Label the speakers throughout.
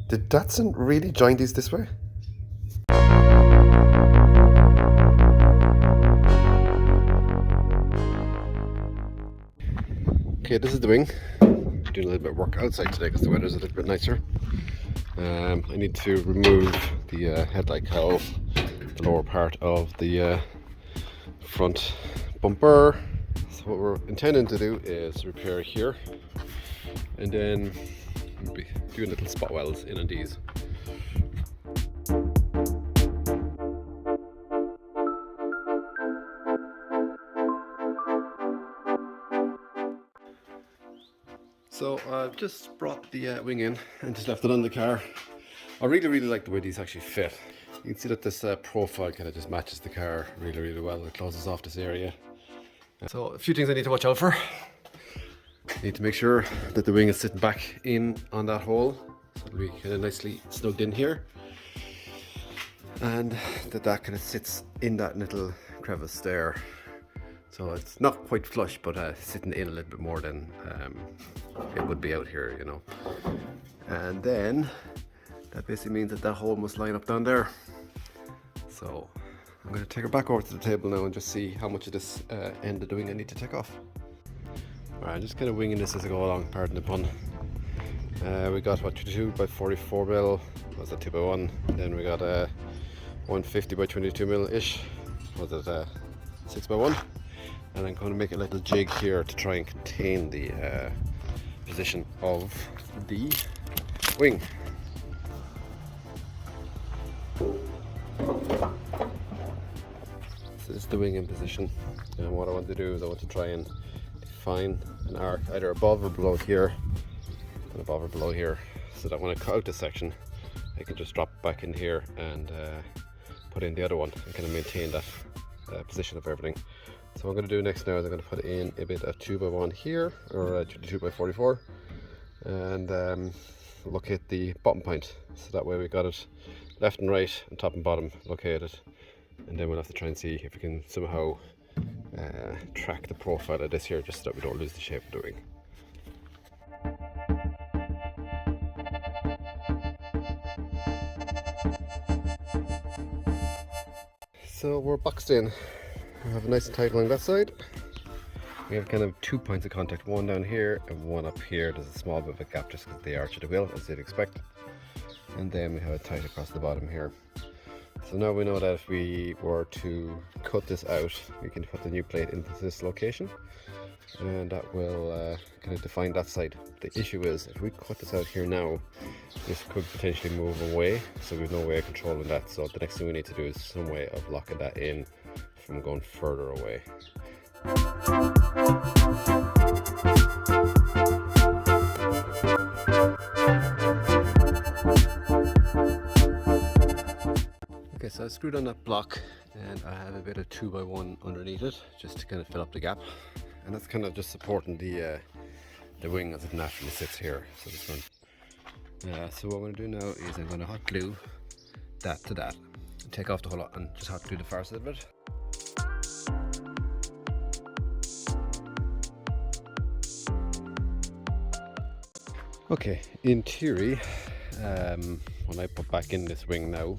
Speaker 1: Did Datsun really join these this way? Okay, this is the wing. I'm doing a little bit of work outside today because the weather's a little bit nicer. I need to remove the headlight cowl, the lower part of the front bumper. So what we're intending to do is repair here, and then we'll be doing little spot welds in on these. So I've just brought the wing in and just left it on the car. I really like the way these actually fit. You can see that this profile kind of just matches the car really well. It closes off this area. So a few things I need to watch out for. Need to make sure that the wing is sitting back in on that hole, so it'll be kind of nicely snugged in here, and that kind of sits in that little crevice there. So it's not quite flush, but sitting in a little bit more than it would be out here, you know. And then that basically means that hole must line up down there. So I'm going to take her back over to the table now and just see how much of this end of the wing I need to take off. Alright, I'm just kind of winging this as I go along, pardon the pun. We got what, 22 by 44 mil, was that 2x1, and then we got 150 by 22 mil ish, was it 6x1. And I'm going to make a little jig here to try and contain the position of the wing. So this is the wing in position, and what I want to do is I want to try and define an arc either above or below here, and above or below here, so that when I cut out this section I can just drop back in here and put in the other one and kind of maintain that position of everything. So what I'm going to do next now is I'm going to put in a bit of 2x1 here, or 22 by 44, and locate the bottom point, so that way we got it left and right and top and bottom located, and then we'll have to try and see if we can somehow track the profile of this here, just so that we don't lose the shape of the wing. So we're boxed in. We have a nice and tight along that side. We have kind of 2 points of contact, one down here and one up here. There's a small bit of a gap just because of the arch of the wheel, as you'd expect. And then we have it tight across the bottom here. So now we know that if we were to cut this out, we can put the new plate into this location, and that will kind of define that side. The issue is, if we cut this out here now, this could potentially move away, so we've no way of controlling that. So the next thing we need to do is some way of locking that in from going further away. Okay, so I screwed on that block, and I have a bit of 2x1 underneath it just to kind of fill up the gap, and that's kind of just supporting the wing as it naturally sits here. So this one. So what I'm going to do now is I'm going to hot glue that to that, and take off the whole lot, and just hot glue the far side of it. Okay, in theory, when I put back in this wing now,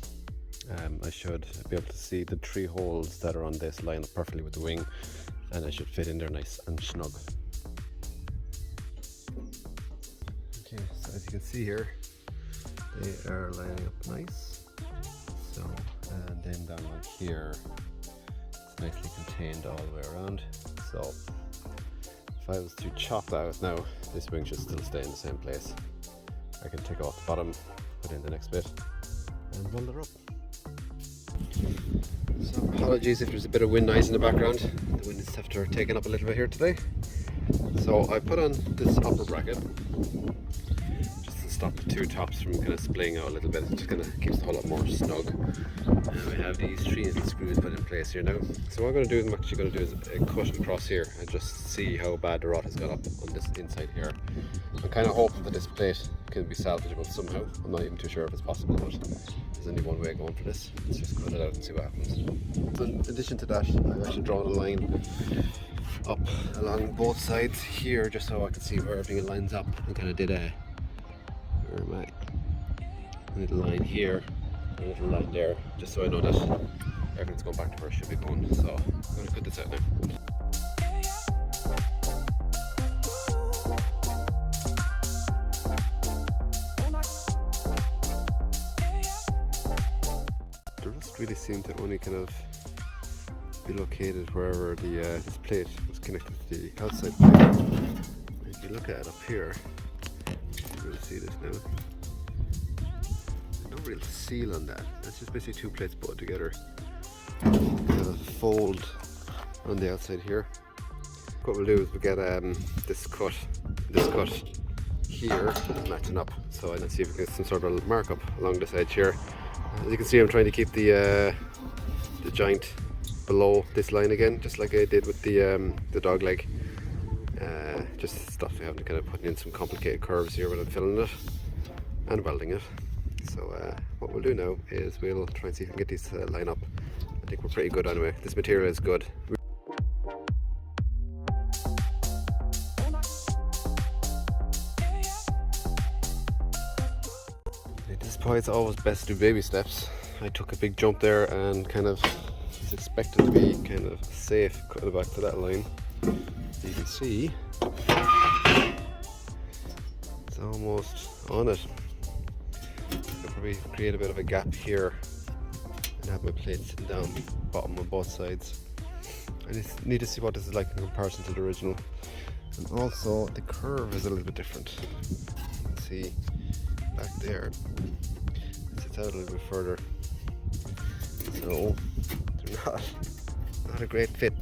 Speaker 1: I should be able to see the 3 holes that are on this line up perfectly with the wing, and I should fit in there nice and snug. Okay, so as you can see here, they are lining up nice. So, and then down like here, it's nicely contained all the way around. So if I was to chop that out now, this wing should still stay in the same place. I can take off the bottom, put in the next bit, and weld it up. So apologies if there's a bit of wind noise in the background. The wind is after taking up a little bit here today. So I put on this upper bracket just to stop the 2 tops from kind of splaying out a little bit. It just kind of keeps the whole lot more snug. And we have these 3 little screws put in place here now. So what I'm going to do is I'm actually going to do is a cut across here and just see how bad the rot has got up on this inside here. I'm kind of hoping that this plate can be salvageable somehow. I'm not even too sure if it's possible, but there's only one way of going for this. Let's just cut it out and see what happens. So in addition to that, I've actually drawn a line up along both sides here just so I can see where everything lines up, and kind of did a, where am I? a little line here, a little line there, just so I know that everything's going back to where it should be going. So I'm going to cut this out now. The rust really seemed to only kind of be located wherever the this plate was connected to the outside plate. If you look at it up here, you'll see this now. No real seal on that. That's just basically two plates put together. Kind of a fold on the outside here. What we'll do is we'll get this cut here matching up. So let's see if we can get some sort of markup along this edge here. As you can see, I'm trying to keep the joint below this line again, just like I did with the dog leg. Just stuff I have to kind of put in some complicated curves here when I'm filling it and welding it. So what we'll do now is we'll try and see if we can get these line up. I think we're pretty good anyway. This material is good. At this point, it's always best to do baby steps. I took a big jump there and kind of was expected to be kind of safe cutting back to that line. So you can see it's almost on it. I'll probably create a bit of a gap here and have my plate sitting down bottom on both sides. I just need to see what this is like in comparison to the original. And also the curve is a little bit different. Let's see back there. It sits out a little bit further. So they're not a great fit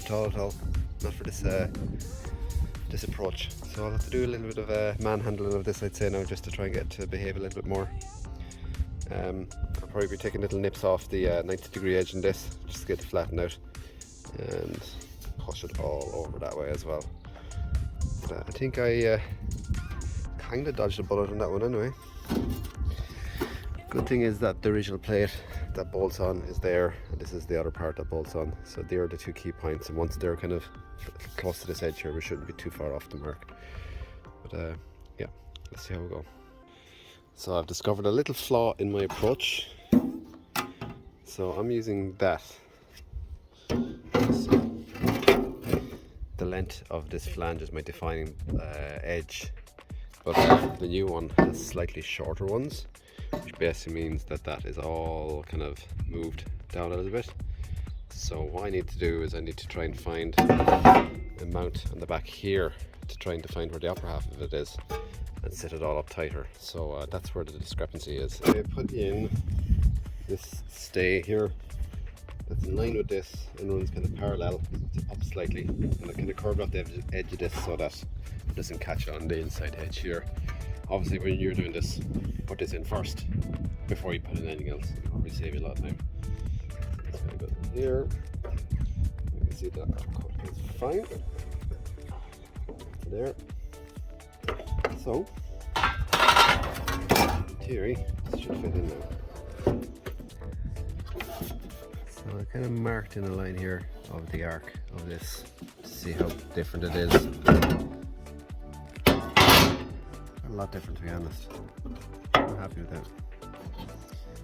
Speaker 1: at all. Not for this this approach. So I'll have to do a little bit of manhandling of this, I'd say now, just to try and get it to behave a little bit more. I'll probably be taking little nips off the 90-degree edge in this, just to get it flattened out, and push it all over that way as well. But I think I kind of dodged a bullet on that one anyway. Good thing is that the original plate that bolts on is there, and this is the other part that bolts on. So they are the two key points, and once they're kind of close to this edge here, we shouldn't be too far off the mark. But yeah, let's see how we go. So I've discovered a little flaw in my approach. So I'm using that. So the length of this flange is my defining edge, but the new one has slightly shorter ones, which basically means that that is all kind of moved down a little bit. So what I need to do is I need to try and find a mount on the back here to try and define where the upper half of it is and set it all up tighter. So that's where the discrepancy is. I put in this stay here that's in line with this and runs kind of parallel, it's up slightly, and I kind of curved off the edge of this so that it doesn't catch on the inside edge here. Obviously when you're doing this, put this in first before you put in anything else. It'll probably save you a lot of time. It's going to go here. You can see that cut is fine. There. So, in theory, this should fit in there. So I kind of marked in a line here of the arc of this to see how different it is. A lot different, to be honest. I'm happy with that.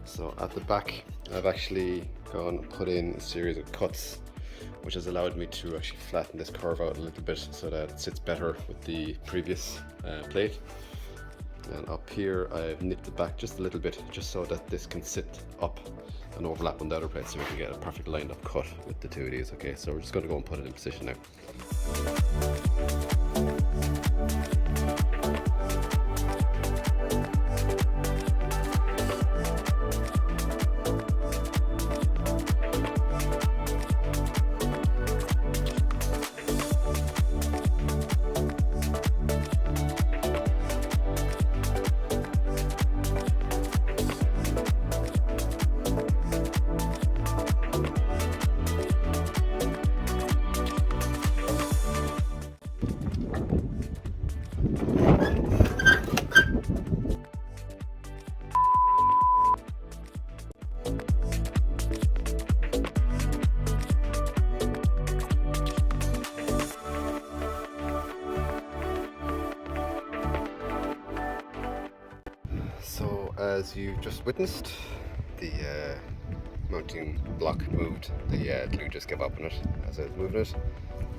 Speaker 1: So at the back, I've actually gone and put in a series of cuts, which has allowed me to actually flatten this curve out a little bit so that it sits better with the previous plate. And up here I've nipped it back just a little bit, just so that this can sit up and overlap on the other plate, so we can get a perfect lined up cut with the two of these. Okay, so we're just going to go and put it in position now. as you just witnessed, the mounting block moved. The glue just gave up on it as I was moving it,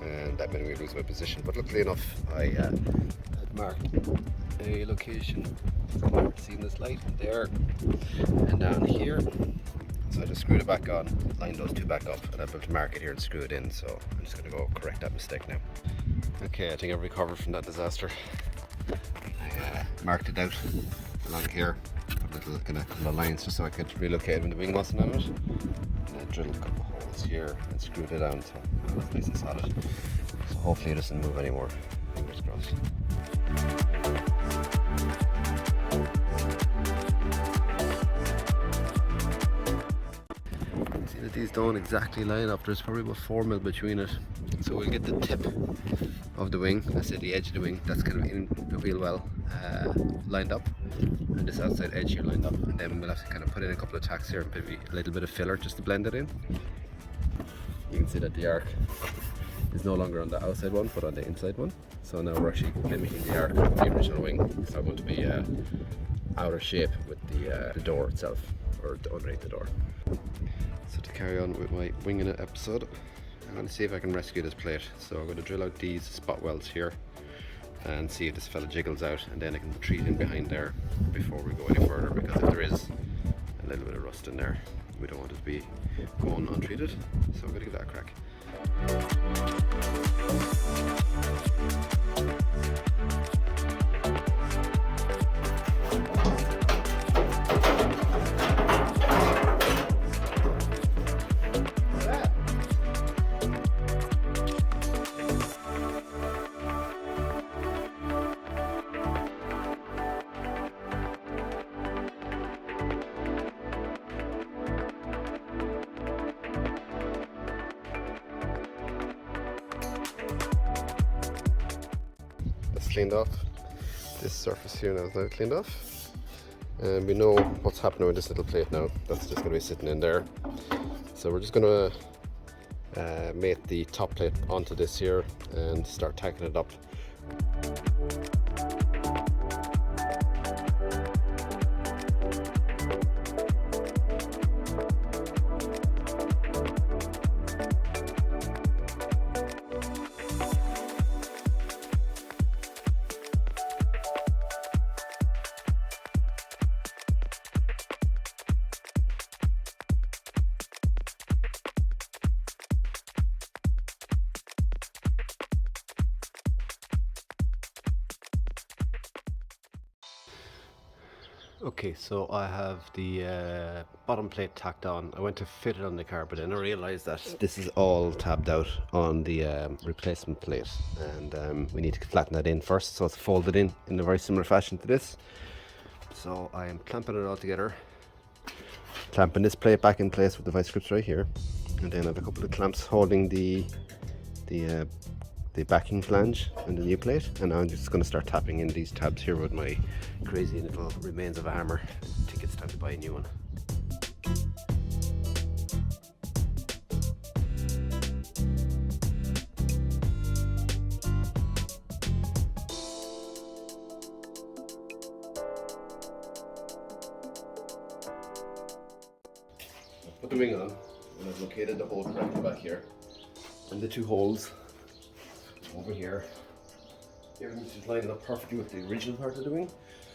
Speaker 1: and that made me lose my position. But luckily enough, I had marked a location. Seeing this light there and down here. So I just screwed it back on, lined those two back up, and I'm able to mark it here and screw it in. So I'm just going to go correct that mistake now. Okay, I think I've recovered from that disaster. I marked it out along here, put little kind of lines just so I could relocate when the wing wasn't on it. And I drilled a couple of holes here and screwed it down so it's nice and solid. So hopefully it doesn't move anymore. Fingers crossed. See that these don't exactly line up. There's probably about 4 mil between it. So we'll get the tip of the wing, let's say the edge of the wing, that's kind of in the wheel well lined up, and this outside edge here lined up, and then we'll have to kind of put in a couple of tacks here and maybe a little bit of filler just to blend it in. You can see that the arc is no longer on the outside one but on the inside one, so now we're actually mimicking the arc of the original wing. It's not going to be outer shape with the door itself, or underneath the door. So to carry on with my wing in it episode, I'm going to see if I can rescue this plate. So I'm going to drill out these spot welds here and see if this fella jiggles out, and then I can retreat in behind there before we go any further, because if there is a little bit of rust in there, we don't want it to be going untreated. So I'm going to give that a crack. Cleaned off. This surface here now is now cleaned off, and we know what's happening with this little plate now. That's just going to be sitting in there. So we're just going to mate the top plate onto this here and start tacking it up. Okay, so I have the bottom plate tacked on. I went to fit it on the car, but then I realized that this is all tabbed out on the replacement plate, and we need to flatten that in first, so it's folded in a very similar fashion to this. So I am clamping it all together, clamping this plate back in place with the vice grips right here, and then I have a couple of clamps holding the backing flange and the new plate, and now I'm just going to start tapping in these tabs here with my crazy little remains of a hammer. I think it's time to buy a new one. I've put the wing on and I've located the hole correctly back here, and the two holes over here. Everything's just lining up perfectly with the original part of the wing.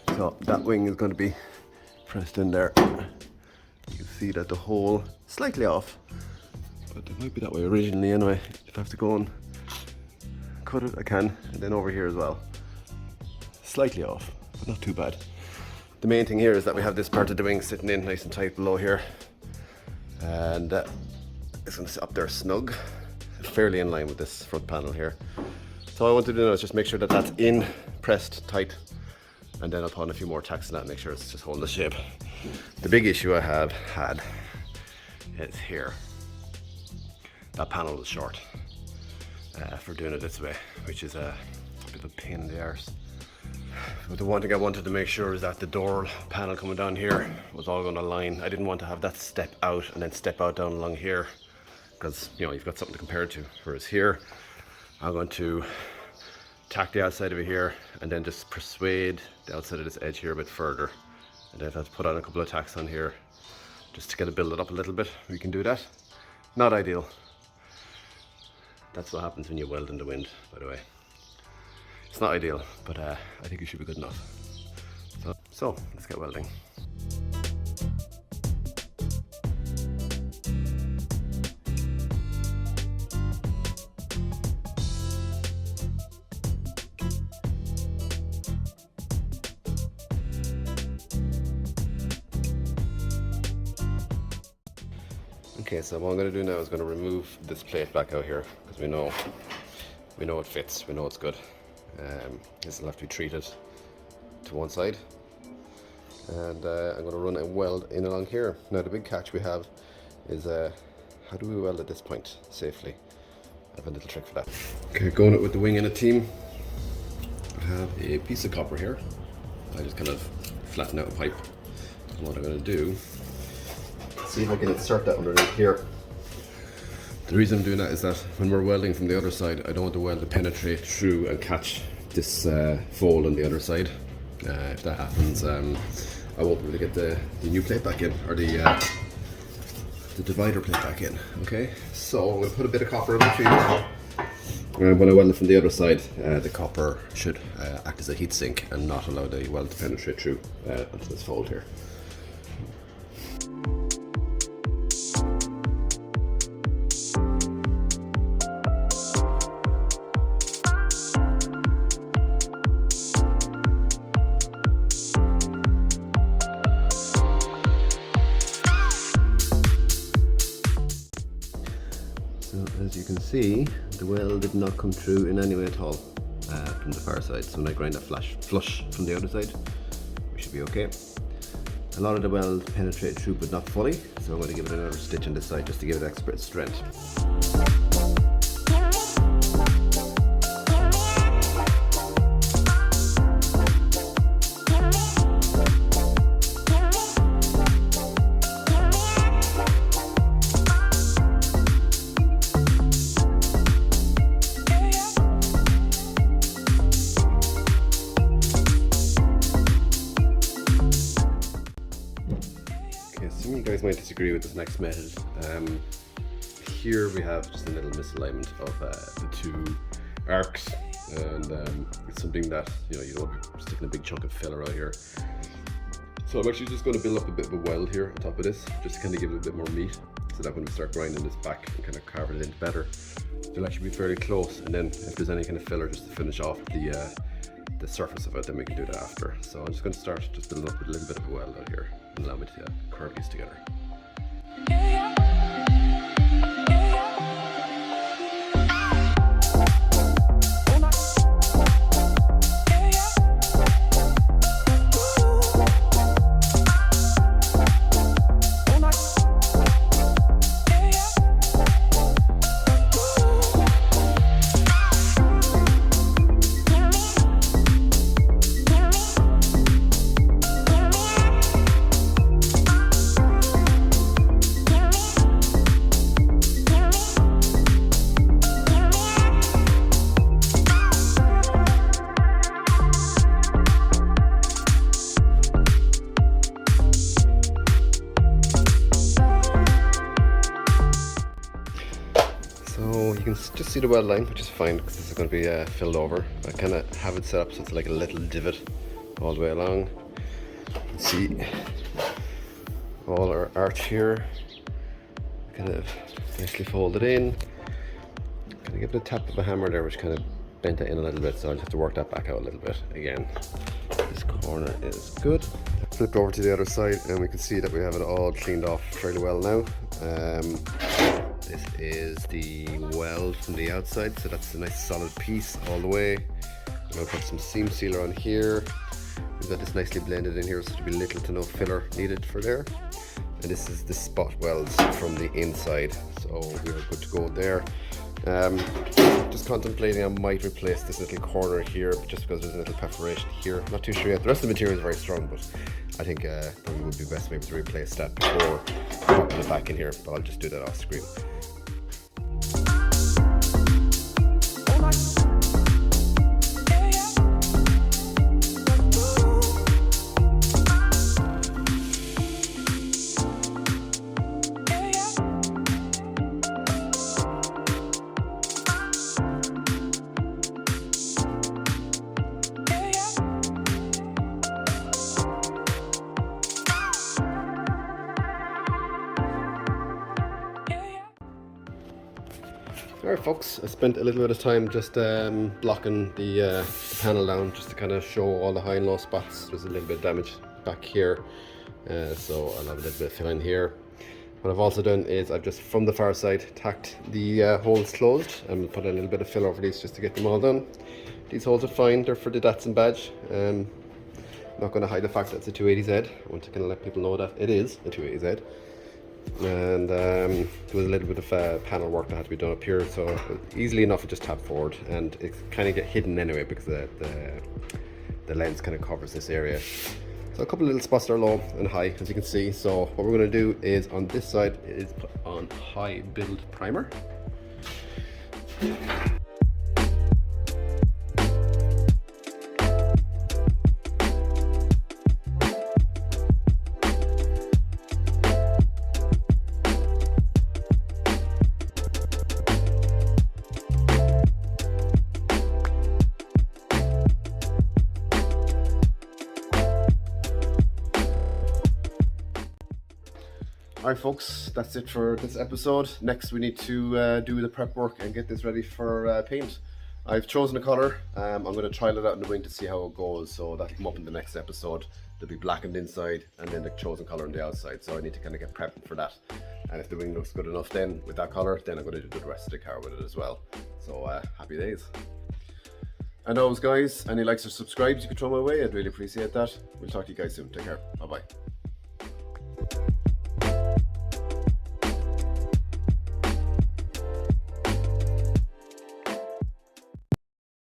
Speaker 1: So that wing is going to be pressed in there. You see that the hole slightly off, but it might be that way originally anyway. If I have to go and cut it, I can. And then over here as well, slightly off, but not too bad. The main thing here is that we have this part of the wing sitting in nice and tight below here, and it's going to sit up there snug, fairly in line with this front panel here. So all I want to do now is just make sure that that's in, pressed tight, and then I'll put on a few more tacks on that and make sure it's just holding the shape. The big issue I have had is here. That panel is short for doing it this way, which is a bit of a pain in the arse. But the one thing I wanted to make sure is that the door panel coming down here was all going to line. I didn't want to have that step out and then step out down along here, because you know you've got something to compare it to. Whereas here, I'm going to tack the outside of it here and then just persuade the outside of this edge here a bit further, And then if I have to put on a couple of tacks on here just to get it build it up a little bit, we can do that. Not ideal. That's what happens when you weld in the wind, by the way. It's not ideal, but I think it should be good enough. So let's get welding. Okay, so what I'm going to do now is going to remove this plate back out here, because we know it fits, we know it's good. This will have to be treated to one side, and I'm going to run a weld in along here. Now the big catch we have is how do we weld at this point safely? I have a little trick for that. Okay, going it with the wing in a team, I have a piece of copper here. I just kind of flatten out a pipe, and what I'm going to do, see if I can insert that underneath here. The reason I'm doing that is that when we're welding from the other side, I don't want the weld to penetrate through and catch this fold on the other side. If that happens, I won't be able to get the new plate back in, or the divider plate back in. Okay, so I'm going to put a bit of copper in between. When I weld it from the other side, the copper should act as a heat sink and not allow the weld to penetrate through onto this fold here. As you can see, the weld did not come through in any way at all from the far side. So when I grind that flush from the other side, we should be okay. A lot of the weld penetrated through, but not fully. So I'm going to give it another stitch on this side just to give it extra strength. Some of you guys might disagree with this next method. Here we have just a little misalignment of the two arcs, and it's something that you don't want to be sticking a big chunk of filler out here. So I'm actually just going to build up a bit of a weld here on top of this, just to kind of give it a bit more meat, so that when we start grinding this back and kind of carving it in better, it'll actually be fairly close. And then if there's any kind of filler, just to finish off the surface of it, then we can do that after. So I'm just going to start just building up a little bit of a weld out here and allow me to curve these together. You can just see the weld line, which is fine because this is going to be filled over. I kind of have it set up so it's like a little divot all the way along. You can see all our arch here, kind of nicely folded in. Kind of give it a tap of a hammer there, which kind of bent it in a little bit, so I'll just have to work that back out a little bit again. This corner is good. Flipped over to the other side and we can see that we have it all cleaned off fairly well now. This is the weld from the outside, so that's a nice solid piece all the way. I'm going to put some seam sealer on here. We've got this nicely blended in here, so there'll be little to no filler needed for there. And this is the spot welds from the inside, so we're good to go there. Just contemplating I might replace this little corner here, just because there's a little perforation here. Not too sure yet. The rest of the material is very strong, but I think probably would be best maybe to replace that before popping it back in here, but I'll just do that off screen. Alright folks, I spent a little bit of time just blocking the panel down just to kind of show all the high and low spots. There's a little bit of damage back here, so I'll have a little bit of fill in here. What I've also done is I've just from the far side tacked the holes closed and put a little bit of fill over these just to get them all done. These holes are fine, they're for the Datsun badge. I'm not going to hide the fact that it's a 280Z. I want to kind of let people know that it is a 280Z. And there was a little bit of panel work that had to be done up here, so easily enough it just tapped forward, and it kind of get hidden anyway because the lens kind of covers this area. So a couple of little spots are low and high, as you can see. So what we're going to do is on this side is put on high build primer. Alright folks, that's it for this episode. Next we need to do the prep work and get this ready for paint. I've chosen a colour. I'm going to trial it out in the wing to see how it goes, so that'll come up in the next episode. There'll be blackened inside and then the chosen colour on the outside, so I need to kind of get prepped for that. And if the wing looks good enough then with that colour, then I'm going to do the rest of the car with it as well. So happy days. And those guys, any likes or subscribes you could throw my way, I'd really appreciate that. We'll talk to you guys soon. Take care. Bye bye.